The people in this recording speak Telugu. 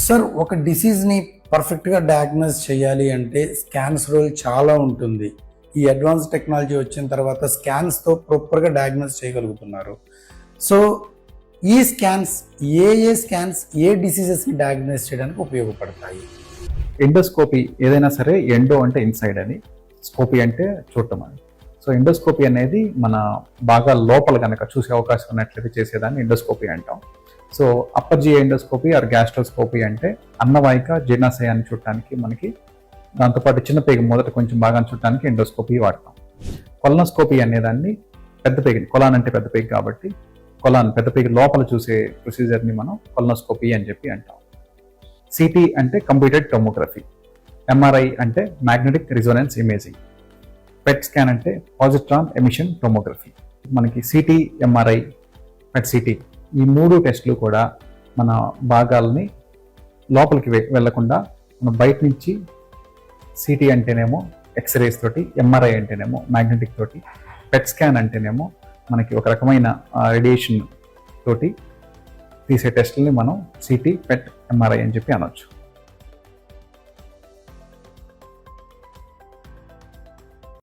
సార్, ఒక డిసీజ్ని పర్ఫెక్ట్గా డయాగ్నోస్ చేయాలి అంటే స్కాన్స్ రోల్ చాలా ఉంటుంది. ఈ అడ్వాన్స్ టెక్నాలజీ వచ్చిన తర్వాత స్కాన్స్తో ప్రాపర్గా డయాగ్నోస్ చేయగలుగుతున్నారు. సో ఈ స్కాన్స్ ఏ స్కాన్స్ ఏ డిసీజెస్ని డయాగ్నోస్ చేయడానికి ఉపయోగపడతాయి? ఎండోస్కోపీ ఏదైనా సరే, ఎండో అంటే ఇన్సైడ్ అని, స్కోపీ అంటే చూడటం అని. సో ఎండోస్కోపీ అనేది మన బాగా లోపల కనుక చూసే అవకాశం ఉన్నట్లయితే చేసేదాన్ని ఎండోస్కోపీ అంటాం. So upper GI endoscopy or gastroscopy అంటే అన్నవాహిక జీర్ణాశయాన్ని చూడటానికి మనకి, దాంతోపాటు చిన్న పేగు మొదట కొంచెం బాగా చూడటానికి ఎండోస్కోపీ వాడతాం. కొలనోస్కోపీ అనేదాన్ని పెద్ద పేగు, కొలాన్ అంటే పెద్ద పేగు కాబట్టి కొలాన్ పెద్ద పేగు లోపల చూసే ప్రొసీజర్ని మనం కొలనోస్కోపీ అని చెప్పి అంటాం. సిటీ అంటే కంప్యూటెడ్ టోమోగ్రఫీ, ఎంఆర్ఐ అంటే magnetic resonance imaging, PET scan అంటే పాజిట్రాన్ ఎమిషన్ టోమోగ్రఫీ. మనకి సిటీ, ఎంఆర్ఐ, పెట్ సిటీ ఈ మూడు టెస్టులు కూడా మన భాగాలని లోపలికి వెళ్లకుండా మన బయట నుంచి సిటీ అంటేనేమో ఎక్స్రేస్ తోటి, ఎంఆర్ఐ అంటేనేమో మ్యాగ్నెటిక్ తోటి, పెట్ స్కాన్ అంటేనేమో మనకి ఒక రకమైన రేడియేషన్ తోటి తీసే టెస్టులని మనం సిటీ, పెట్, ఎంఆర్ఐ అని చెప్పి అనొచ్చు.